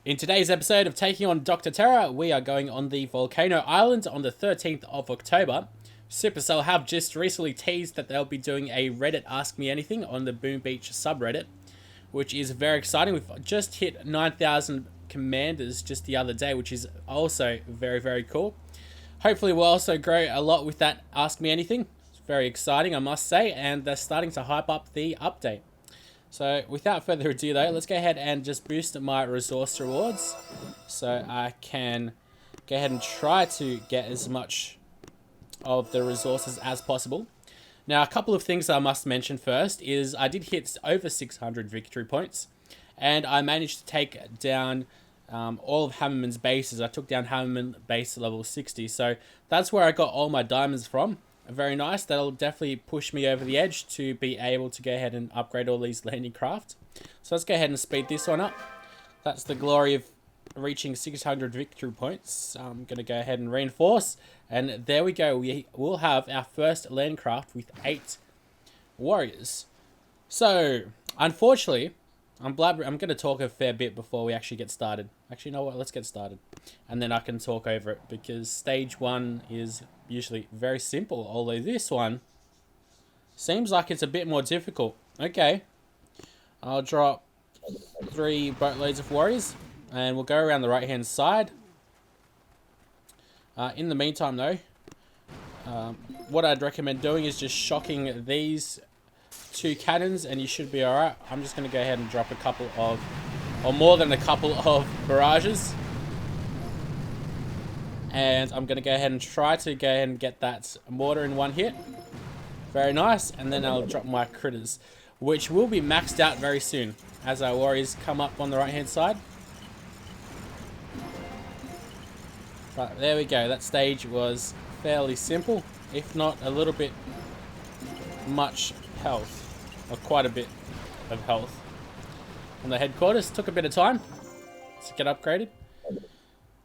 In today's episode of Taking on Dr. Terror, we are going on the Volcano Island on the 13th of October. Supercell have just recently teased that they'll be doing a Reddit Ask Me Anything on the Boom Beach subreddit, which is very exciting. We've just hit 9,000 commanders just the other day, which is also very, very cool. Hopefully we'll also grow a lot with that Ask Me Anything. It's very exciting, I must say, and they're starting to hype up the update. So without further ado though, let's go ahead and just boost my resource rewards so I can go ahead and try to get as much of the resources as possible. Now, a couple of things I must mention first is I did hit over 600 victory points, and I managed to take down all of Hammerman's bases. I took down Hammerman base level 60, so that's where I got all my diamonds from. Very nice. That'll definitely push me over the edge to be able to go ahead and upgrade all these landing craft. So let's go ahead and speed this one up. That's the glory of reaching 600 victory points. I'm going to go ahead and reinforce, and there we go. We will have our first landing craft with 8 warriors. So unfortunately, I'm going to talk a fair bit before we actually get started. Actually, you know what? Let's get started. And then I can talk over it, because stage 1 is usually very simple, although this one seems like it's a bit more difficult. Okay. I'll drop 3 boatloads of warriors, and we'll go around the right-hand side. In the meantime, though, what I'd recommend doing is just shocking these 2 cannons, and you should be alright. I'm just going to go ahead and drop a couple of, or more than a couple of barrages. And I'm going to go ahead and try to go ahead and get that mortar in one hit. Very nice. And then I'll drop my critters, which will be maxed out very soon as our warriors come up on the right hand side. Right, there we go. That stage was fairly simple, if not a little bit much health, or quite a bit of health. On the headquarters, took a bit of time to get upgraded.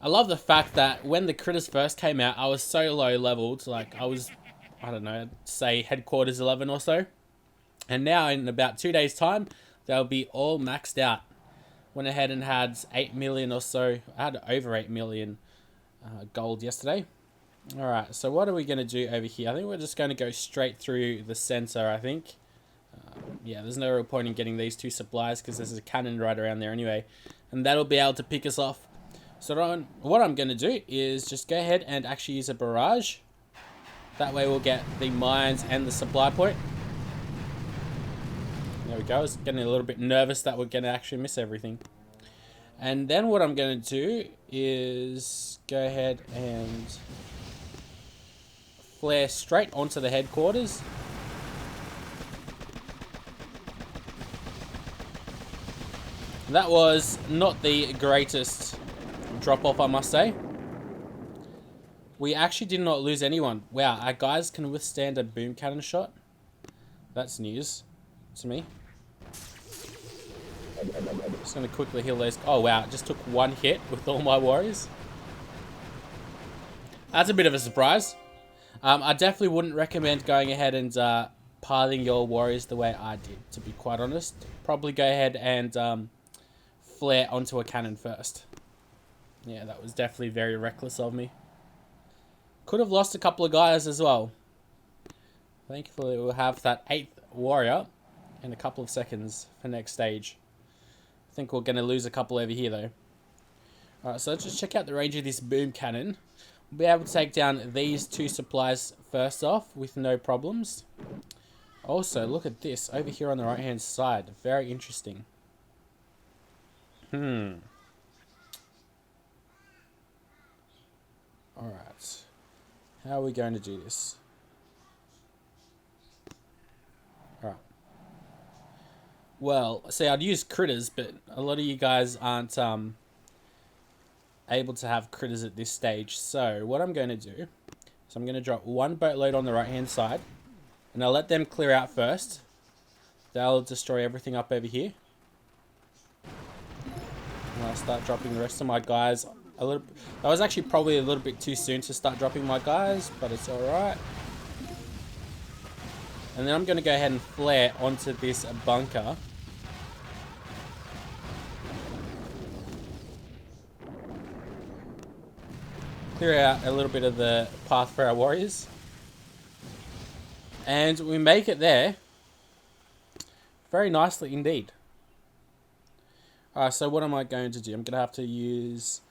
I love the fact that when the critters first came out, I was so low leveled, like I was, I don't know, say headquarters 11 or so. And now in about 2 days time, they'll be all maxed out. Went ahead and had 8 million or so. I had over 8 million gold yesterday. Alright, so what are we going to do over here? I think we're just going to go straight through the center, I think. Yeah, there's no real point in getting these 2 supplies because there's a cannon right around there anyway. And that'll be able to pick us off. So what I'm going to do is just go ahead and actually use a barrage. That way we'll get the mines and the supply point. There we go. I was getting a little bit nervous that we're going to actually miss everything. And then what I'm going to do is go ahead and flare straight onto the headquarters. That was not the greatest drop off, I must say. We actually did not lose anyone. Wow, our guys can withstand a boom cannon shot. That's news to me. Just going to quickly heal those. Oh wow, it just took 1 hit with all my warriors. That's a bit of a surprise. I definitely wouldn't recommend going ahead and piling your warriors the way I did, to be quite honest. Probably go ahead and flare onto a cannon first. Yeah, that was definitely very reckless of me. Could have lost a couple of guys as well. Thankfully, we'll have that 8th warrior in a couple of seconds for next stage. I think we're going to lose a couple over here, though. Alright, so let's just check out the range of this boom cannon. We'll be able to take down these 2 supplies first off with no problems. Also, look at this over here on the right-hand side. Very interesting. Alright, how are we going to do this? Alright. Well, see, I'd use critters, but a lot of you guys aren't able to have critters at this stage. So what I'm going to do is I'm going to drop 1 boatload on the right hand side, and I'll let them clear out first. They'll destroy everything up over here. And I'll start dropping the rest of my guys a little. That was actually probably a little bit too soon to start dropping my guys, but it's alright. And then I'm going to go ahead and flare onto this bunker. clear out a little bit of the path for our warriors. And we make it there. Very nicely indeed. Alright, so what am I going to do? I'm going to have to use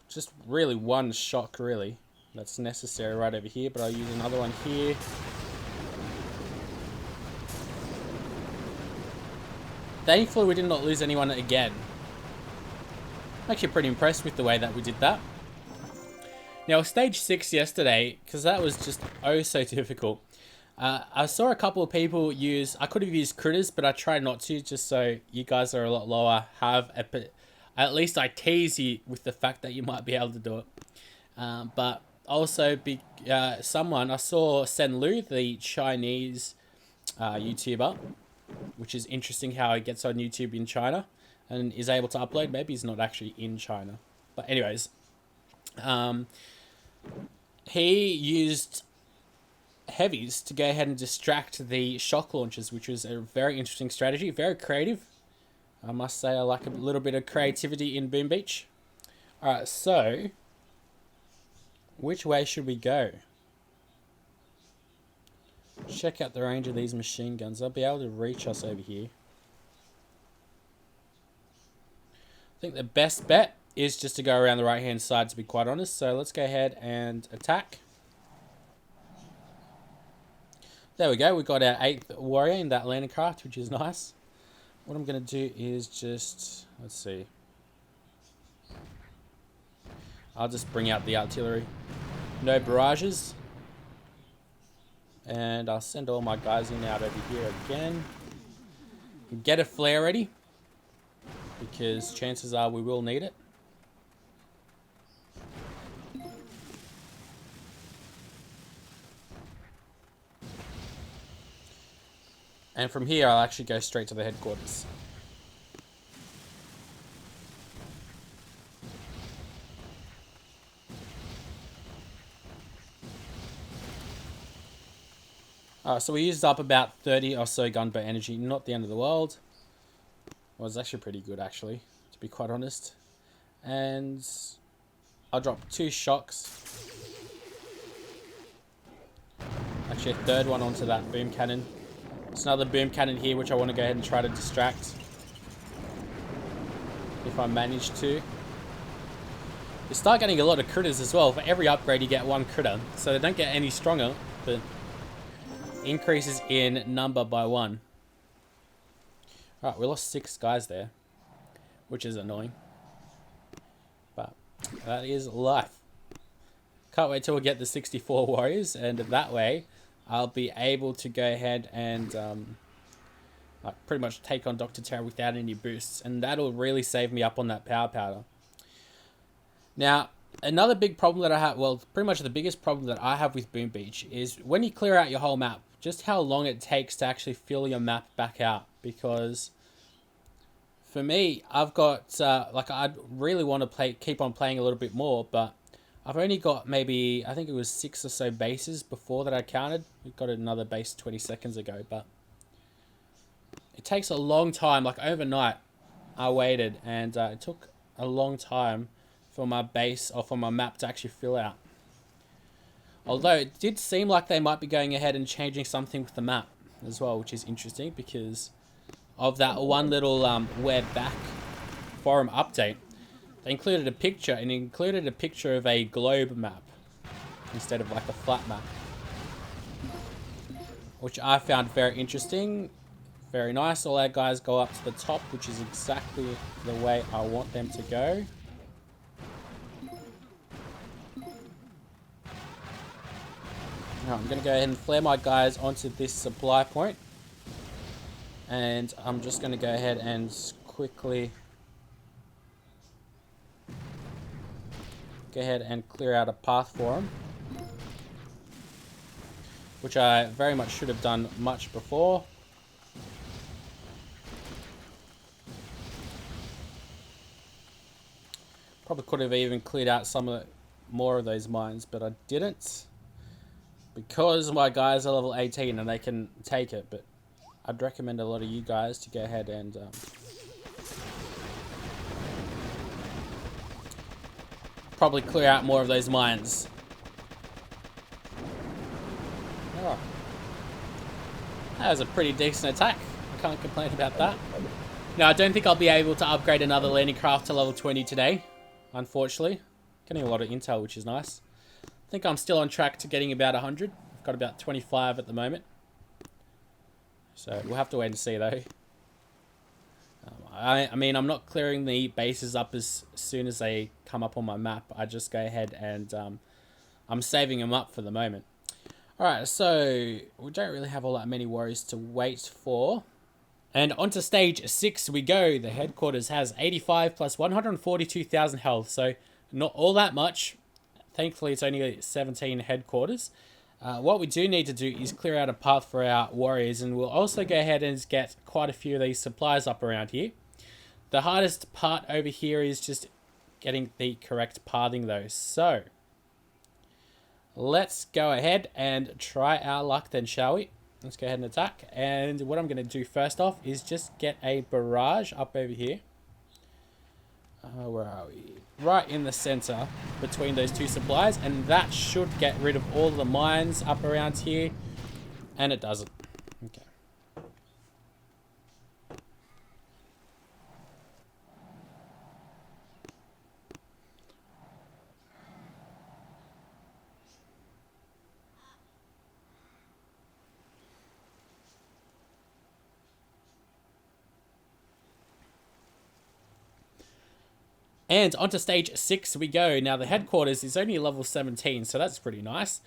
just really one shock, really. That's necessary right over here, but I'll use another one here. Thankfully, we did not lose anyone again. I'm actually pretty impressed with the way that we did that. Now, stage 6 yesterday, because that was just oh so difficult. I saw a couple of people use, I could have used critters, but I tried not to, just so you guys are a lot lower, at least I tease you with the fact that you might be able to do it. But also, someone, I saw Sen Lu, the Chinese YouTuber, which is interesting how he gets on YouTube in China and is able to upload. Maybe he's not actually in China. But anyways, he used heavies to go ahead and distract the shock launchers, which was a very interesting strategy, very creative. I must say I like a little bit of creativity in Boom Beach. Alright, so which way should we go? Check out the range of these machine guns. They'll be able to reach us over here. I think the best bet is just to go around the right hand side, to be quite honest. So let's go ahead and attack. There we go, we got our 8th warrior in that landing craft, which is nice. What I'm going to do is just, let's see. I'll just bring out the artillery. No barrages. And I'll send all my guys in out over here again. Get a flare ready, because chances are we will need it. And from here, I'll actually go straight to the headquarters. So we used up about 30 or so gunboat energy. Not the end of the world. Well, it's actually pretty good, actually, to be quite honest. And I'll drop 2 shocks. Actually, a third one onto that boom cannon. There's another boom cannon here, which I want to go ahead and try to distract. If I manage to. You start getting a lot of critters as well. For every upgrade, you get 1 critter. So they don't get any stronger, but increases in number by 1. Alright, we lost 6 guys there, which is annoying. But that is life. Can't wait till we get the 64 warriors, and that way I'll be able to go ahead and pretty much take on Dr. Terra without any boosts, and that'll really save me up on that power powder. Now, another big problem that I have, well, pretty much the biggest problem that I have with Boom Beach is when you clear out your whole map, just how long it takes to actually fill your map back out. Because for me, I've got, I'd really want to keep on playing a little bit more, but I've only got maybe, I think it was 6 or so bases before that I counted. We got another base 20 seconds ago, but it takes a long time. Like overnight, I waited, and it took a long time for my base or for my map to actually fill out. Although it did seem like they might be going ahead and changing something with the map as well, which is interesting because of that one little we're back forum update. They included a picture, and it included a picture of a globe map instead of like a flat map, which I found very interesting. Very nice. All our guys go up to the top, which is exactly the way I want them to go. Now, I'm going to go ahead and flare my guys onto this supply point. And I'm just going to go ahead and quickly go ahead and clear out a path for them, which I very much should have done much before. Probably could have even cleared out some of more of those mines, but I didn't, because my guys are level 18 and they can take it. But I'd recommend a lot of you guys to go ahead and probably clear out more of those mines. Oh. That was a pretty decent attack. I can't complain about that. Now, I don't think I'll be able to upgrade another landing craft to level 20 today, unfortunately. Getting a lot of intel, which is nice. I think I'm still on track to getting about 100. I've got about 25 at the moment. So we'll have to wait and see, though. I mean, I'm not clearing the bases up as soon as they come up on my map. I just go ahead and I'm saving them up for the moment. Alright, so we don't really have all that many warriors to wait for. And onto stage 6 we go. The headquarters has 85 plus 142,000 health, so not all that much. Thankfully, it's only 17 headquarters. What we do need to do is clear out a path for our warriors, and we'll also go ahead and get quite a few of these supplies up around here. The hardest part over here is just getting the correct pathing though. So let's go ahead and try our luck then, shall we? Let's go ahead and attack. And what I'm going to do first off is just get a barrage up over here. Where are we? Right in the center between those two supplies, and that should get rid of all the mines up around here. And it doesn't. Okay. And onto stage 6 we go. Now the headquarters is only level 17, so that's pretty nice.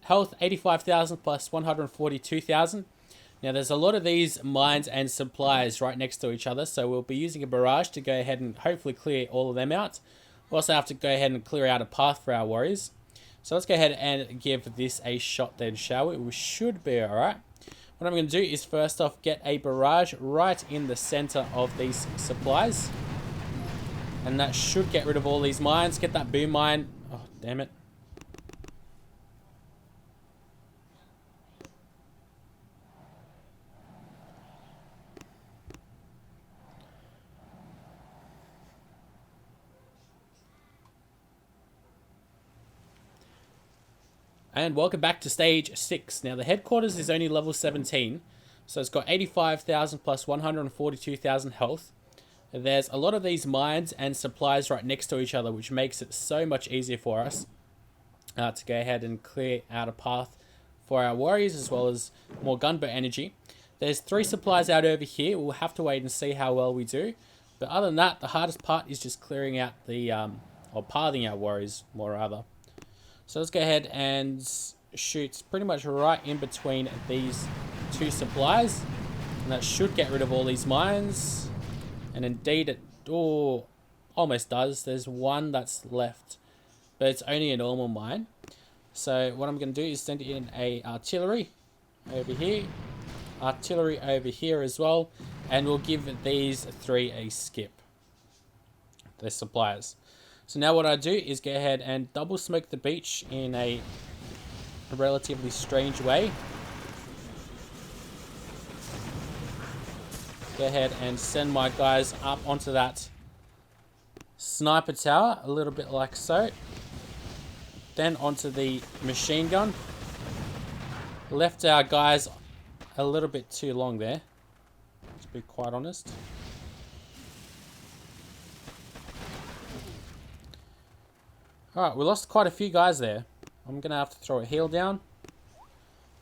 Health 85,000 plus 142,000. Now there's a lot of these mines and supplies right next to each other, so we'll be using a barrage to go ahead and hopefully clear all of them out. We also have to go ahead and clear out a path for our warriors. So let's go ahead and give this a shot then, shall we? We should be alright. What I'm going to do is first off get a barrage right in the center of these supplies. And that should get rid of all these mines. Get that boom mine. Oh, damn it. And welcome back to stage 6. Now the headquarters is only level 17. So it's got 85,000 plus 142,000 health. There's a lot of these mines and supplies right next to each other, which makes it so much easier for us to go ahead and clear out a path for our warriors, as well as more gunboat energy. There's 3 supplies out over here. We'll have to wait and see how well we do. But other than that, the hardest part is just clearing out the, or pathing our warriors, more rather. So let's go ahead and shoot pretty much right in between these 2 supplies. And that should get rid of all these mines. And indeed it almost does. There's one that's left, but it's only a normal mine. So what I'm going to do is send in a artillery over here, artillery over here as well, and we'll give these 3 a skip. The suppliers. So now what I do is go ahead and double smoke the beach in a relatively strange way. Go ahead and send my guys up onto that sniper tower, a little bit like so. Then onto the machine gun. Left our guys a little bit too long there, to be quite honest. Alright, we lost quite a few guys there. I'm going to have to throw a heal down.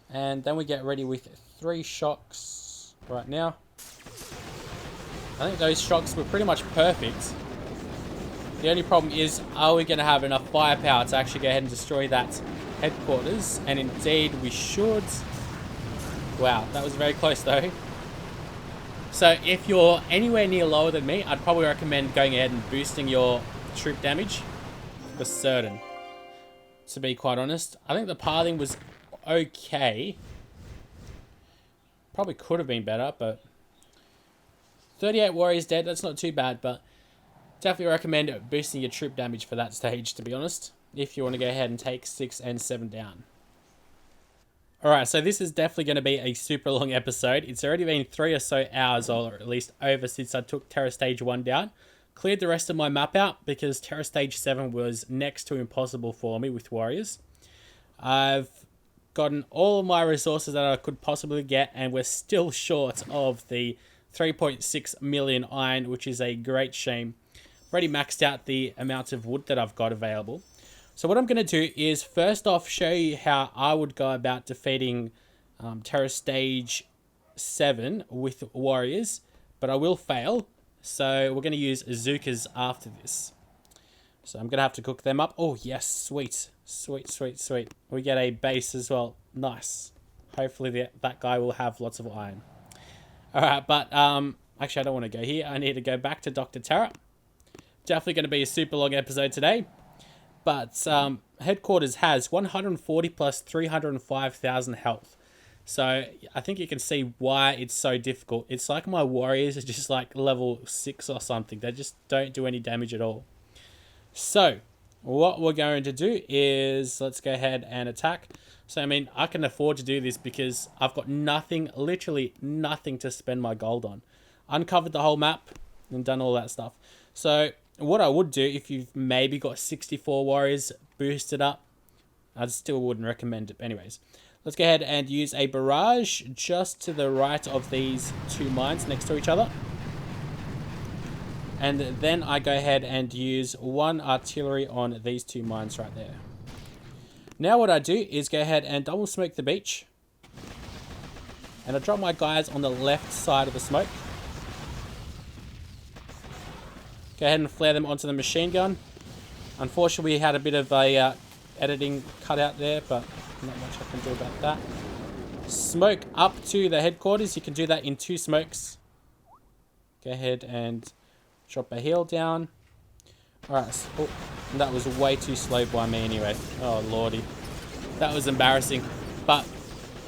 And then we get ready with 3 shocks right now. I think those shocks were pretty much perfect. The only problem is, are we going to have enough firepower to actually go ahead and destroy that headquarters? And indeed we should. Wow, that was very close though. So if you're anywhere near lower than me, I'd probably recommend going ahead and boosting your troop damage. For certain. To be quite honest. I think the pathing was okay. Probably could have been better, but 38 warriors dead, that's not too bad, but definitely recommend boosting your troop damage for that stage, to be honest, if you want to go ahead and take 6 and 7 down. Alright, so this is definitely going to be a super long episode. It's already been 3 or so hours, or at least over, since I took Terror Stage 1 down. Cleared the rest of my map out because Terra Stage 7 was next to impossible for me with warriors. I've gotten all of my resources that I could possibly get, and we're still short of the 3.6 million iron, which is a great shame. I've already maxed out the amount of wood that I've got available. So what I'm going to do is first off show you how I would go about defeating Terra Stage 7 with warriors, but I will fail. So we're going to use Azookas after this. So I'm going to have to cook them up. Oh, yes. Sweet. Sweet, sweet, sweet. We get a base as well. Nice. Hopefully that guy will have lots of iron. Alright, but actually I don't want to go here. I need to go back to Dr. Terra. Definitely going to be a super long episode today. But headquarters has 140 plus 305,000 health. So I think you can see why it's so difficult. It's like my warriors are just like level 6 or something. They just don't do any damage at all. So what we're going to do is let's go ahead and attack. So I mean, I can afford to do this because I've got nothing, literally nothing to spend my gold on. Uncovered the whole map and done all that stuff. So what I would do if you've maybe got 64 warriors boosted up, I still wouldn't recommend it. Anyways, let's go ahead and use a barrage just to the right of these two mines next to each other. And then I go ahead and use one artillery on these two mines right there. Now what I do is go ahead and double smoke the beach. And I drop my guys on the left side of the smoke. Go ahead and flare them onto the machine gun. Unfortunately, we had a bit of a editing cutout there, but not much I can do about that. Smoke up to the headquarters. You can do that in 2 smokes. Go ahead and drop a heal down. Alright, oh, that was way too slow by me anyway. Oh lordy. That was embarrassing. But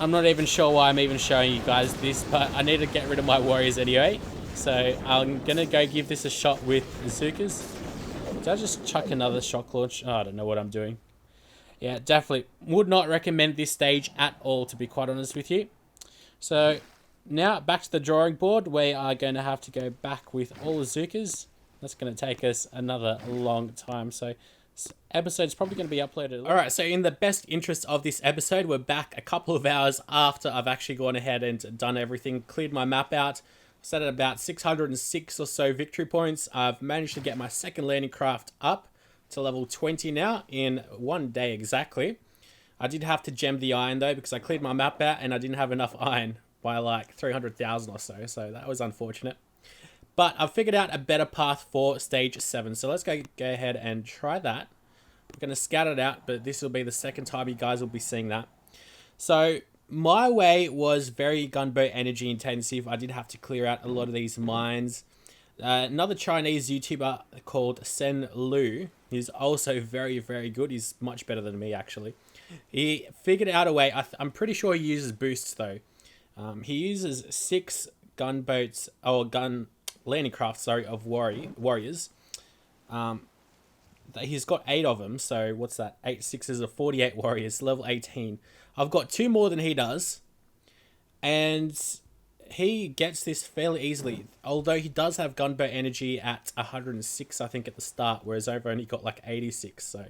I'm not even sure why I'm even showing you guys this, but I need to get rid of my warriors anyway. So I'm going to go give this a shot with Azookas. Did I just chuck another shock launch? Oh, I don't know what I'm doing. Yeah, definitely would not recommend this stage at all, to be quite honest with you. So now back to the drawing board. We are going to have to go back with all Azookas. That's going to take us another long time. So this episode's probably going to be uploaded. Alright, so in the best interest of this episode, we're back a couple of hours after I've actually gone ahead and done everything. Cleared my map out. Set at about 606 or so victory points. I've managed to get my second landing craft up to level 20 now in 1 day exactly. I did have to gem the iron though because I cleared my map out and I didn't have enough iron by like 300,000 or so. So that was unfortunate. But I've figured out a better path for stage 7. So let's go ahead and try that. I'm going to scout it out, but this will be the second time you guys will be seeing that. So my way was very gunboat energy intensive. I did have to clear out a lot of these mines. Another Chinese YouTuber called Sen Lu, he's also very, very good. He's much better than me, actually. He figured out a way. I'm pretty sure he uses boosts, though. He uses 6 gunboats, or landing crafts, sorry, of warriors. He's got 8 of them, so what's that? 8 6s are 48 warriors, level 18. I've got 2 more than he does, and he gets this fairly easily, although he does have gunboat energy at 106, I think, at the start, whereas I've only got like 86, so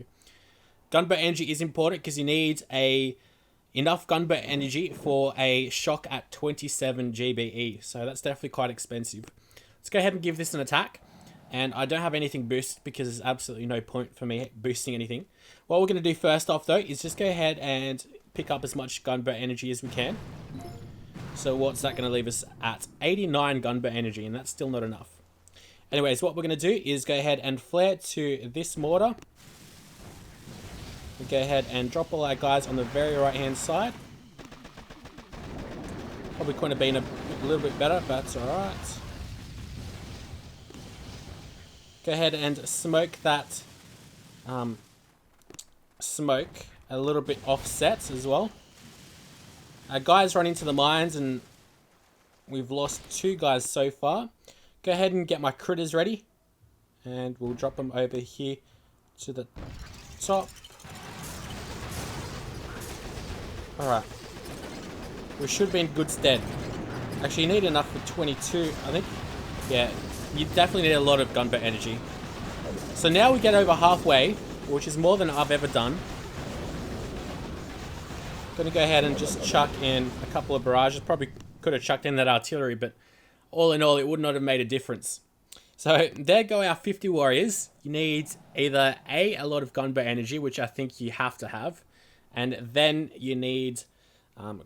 gunboat energy is important because you need enough gunboat energy for a shock at 27 GBE, so that's definitely quite expensive. Let's go ahead and give this an attack. And I don't have anything boosted because there's absolutely no point for me boosting anything. What we're going to do first off, though, is just go ahead and pick up as much gunboat energy as we can. So what's that going to leave us at? 89 gunboat energy, and that's still not enough. Anyways, what we're going to do is go ahead and flare to this mortar. We go ahead and drop all our guys on the very right-hand side. Probably couldn't have been a little bit better, but that's alright. Go ahead and smoke that smoke a little bit offset as well. Our guys run into the mines and we've lost 2 guys so far. Go ahead and get my critters ready and we'll drop them over here to the top. Alright. We should be in good stead. Actually, you need enough for 22, I think. Yeah. you definitely need a lot of gunboat energy. So now we get over halfway, which is more than I've ever done. Gonna go ahead and just chuck in a couple of barrages. Probably could have chucked in that artillery, but all in all, it would not have made a difference. So there go our 50 warriors. You need either a lot of gunboat energy, which I think you have to have, and then you need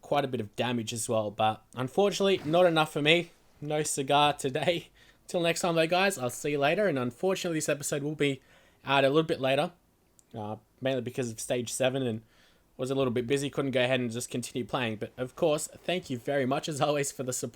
quite a bit of damage as well. But unfortunately, not enough for me. No cigar today. Till next time though, guys, I'll see you later. And unfortunately, this episode will be out a little bit later, mainly because of stage 7 and was a little bit busy. Couldn't go ahead and just continue playing. But of course, thank you very much as always for the support.